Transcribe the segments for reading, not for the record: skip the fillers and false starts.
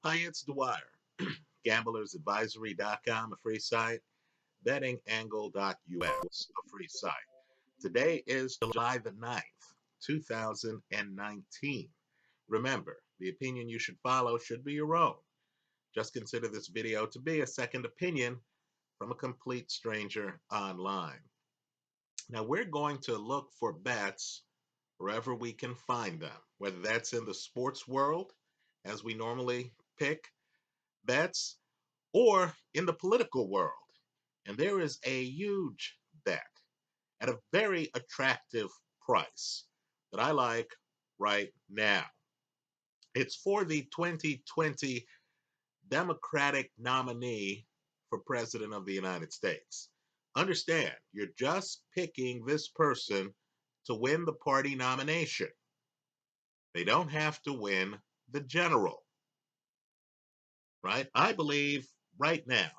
Hi, it's Dwyer. GamblersAdvisory.com, a free site. BettingAngle.us, a free site. Today is July the 9th, 2019. Remember, the opinion you should follow should be your own. Just consider this video to be a second opinion from a complete stranger online. Now, we're going to look for bets wherever we can find them, whether that's in the sports world, as we normally pick bets, or in the political world. And there is a huge bet at a very attractive price that I like right now. It's for the 2020 Democratic nominee for President of the United States. Understand, you're just picking this person to win the party nomination. They don't have to win the general, right? I believe right now,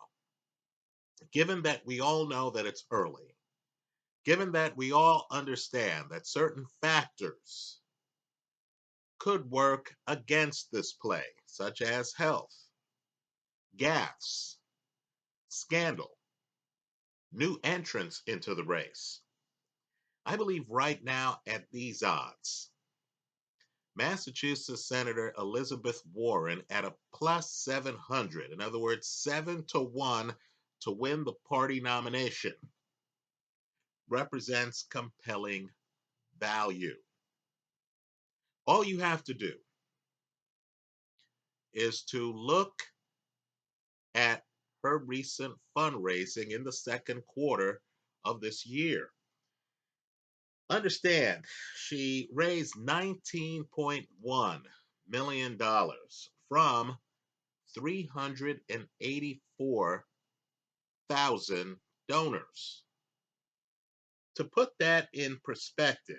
given that we all know that it's early, given that we all understand that certain factors could work against this play, such as health, gas, scandal, new entrants into the race, I believe right now at these odds, Massachusetts Senator Elizabeth Warren at a plus 700, in other words, 7-1 to win the party nomination, represents compelling value. All you have to do is to look at her recent fundraising in the second quarter of this year. Understand, she raised $19.1 million from 384,000 donors. To put that in perspective,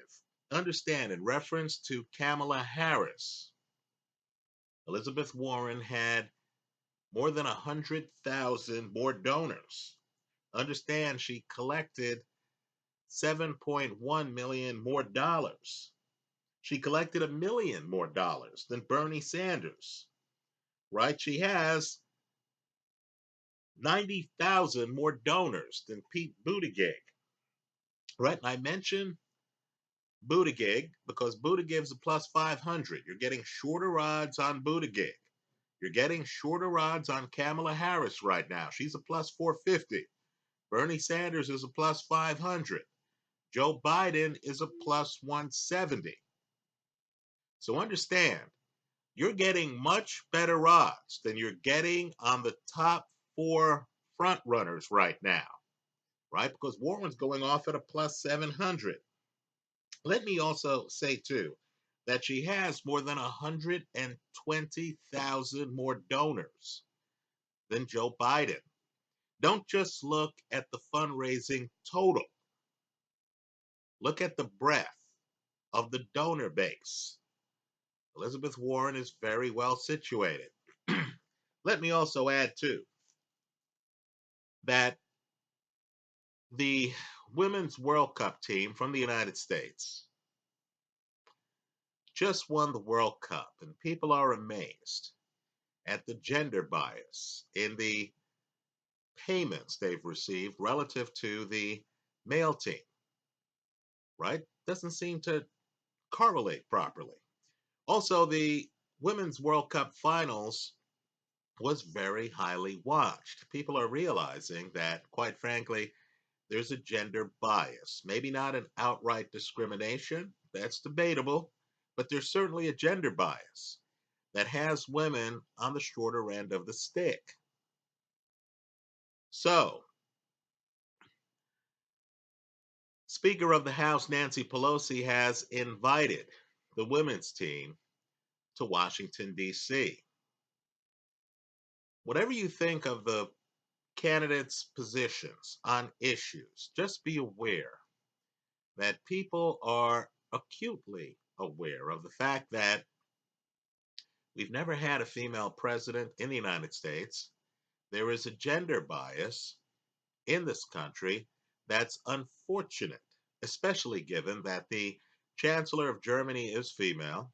understand in reference to Kamala Harris, Elizabeth Warren had more than 100,000 more donors. Understand she collected 7.1 million more dollars. She collected $1 million more dollars than Bernie Sanders, right? She has 90,000 more donors than Pete Buttigieg, right? And I mentioned Buttigieg because Buttigieg's a plus 500. You're getting shorter odds on Buttigieg. You're getting shorter odds on Kamala Harris right now. She's a plus 450. Bernie Sanders is a plus 500. Joe Biden is a plus 170. So understand, you're getting much better odds than you're getting on the top four front runners right now, right? Because Warren's going off at a plus 700. Let me also say, too, that she has more than 120,000 more donors than Joe Biden. Don't just look at the fundraising total. Look at the breadth of the donor base. Elizabeth Warren is very well situated. Let me also add, too, that the Women's World Cup team from the United States just won the World Cup, and people are amazed at the gender bias in the payments they've received relative to the male team, right? Doesn't seem to correlate properly. Also, the Women's World Cup finals was very highly watched. People are realizing that, quite frankly, there's a gender bias. Maybe not an outright discrimination, that's debatable, but there's certainly a gender bias that has women on the shorter end of the stick. So, Speaker of the House Nancy Pelosi has invited the women's team to Washington, D.C. Whatever you think of the candidates' positions on issues, just be aware that people are acutely aware of the fact that we've never had a female president in the United States. There is a gender bias in this country that's unfortunate, especially given that the Chancellor of Germany is female.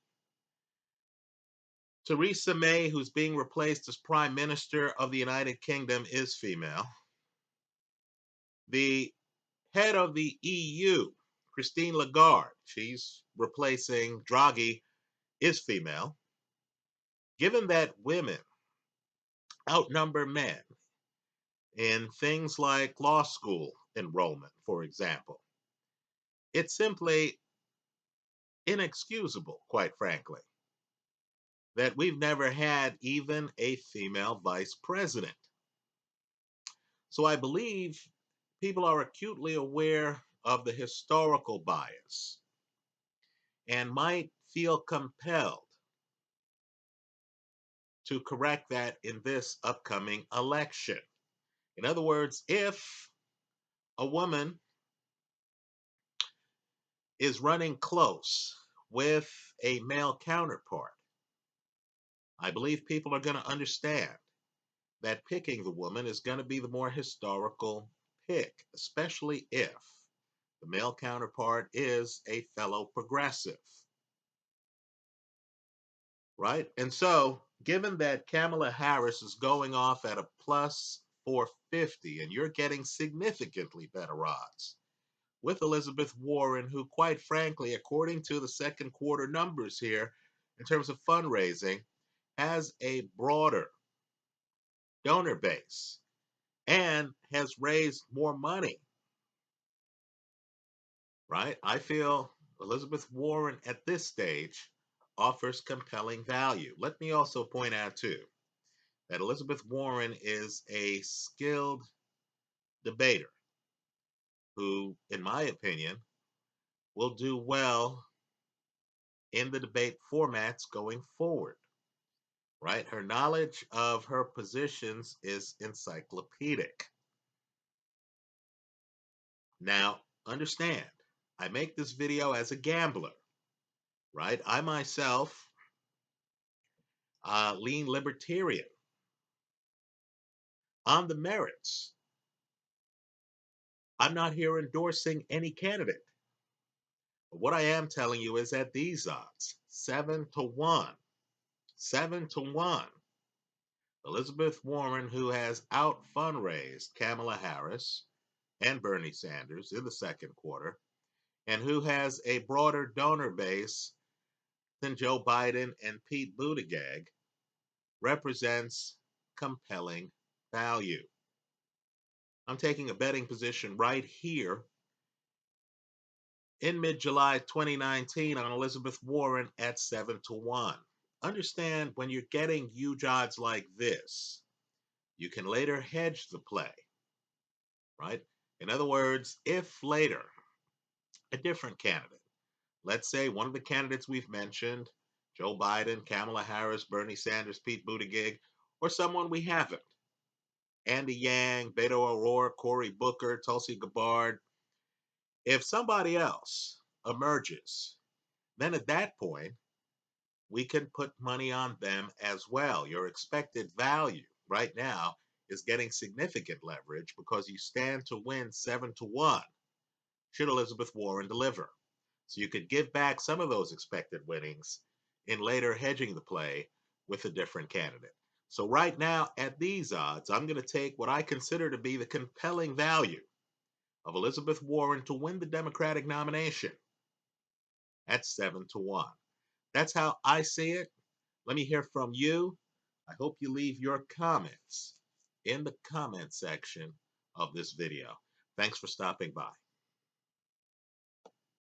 Theresa May, who's being replaced as Prime Minister of the United Kingdom, is female. The head of the EU, Christine Lagarde, she's replacing Draghi, is female. Given that women outnumber men in things like law school enrollment, for example, it's simply inexcusable, quite frankly, that we've never had even a female vice president. So I believe people are acutely aware of the historical bias and might feel compelled to correct that in this upcoming election. In other words, if a woman is running close with a male counterpart, I believe people are going to understand that picking the woman is going to be the more historical pick, especially if the male counterpart is a fellow progressive. Right? And so, given that Kamala Harris is going off at a plus 450, and you're getting significantly better odds with Elizabeth Warren, who, quite frankly, according to the second quarter numbers here, in terms of fundraising, has a broader donor base and has raised more money, right? I feel Elizabeth Warren at this stage offers compelling value. Let me also point out, too, that Elizabeth Warren is a skilled debater who, in my opinion, will do well in the debate formats going forward, right? Her knowledge of her positions is encyclopedic. Now, understand, I make this video as a gambler, right? I myself lean libertarian on the merits. I'm not here endorsing any candidate. But what I am telling you is at these odds, 7-1, 7-1, Elizabeth Warren, who has out fundraised Kamala Harris and Bernie Sanders in the second quarter, and who has a broader donor base than Joe Biden and Pete Buttigieg, represents compelling value. I'm taking a betting position right here in mid-July 2019 on Elizabeth Warren at 7-1. Understand, when you're getting huge odds like this, you can later hedge the play, right? In other words, if later a different candidate, let's say one of the candidates we've mentioned, Joe Biden, Kamala Harris, Bernie Sanders, Pete Buttigieg, or someone we haven't, Andy Yang, Beto O'Rourke, Cory Booker, Tulsi Gabbard, if somebody else emerges, then at that point, we can put money on them as well. Your expected value right now is getting significant leverage because you stand to win 7-1 should Elizabeth Warren deliver. So you could give back some of those expected winnings in later hedging the play with a different candidate. So right now, at these odds, I'm going to take what I consider to be the compelling value of Elizabeth Warren to win the Democratic nomination at 7-1. That's how I see it. Let me hear from you. I hope you leave your comments in the comment section of this video. Thanks for stopping by.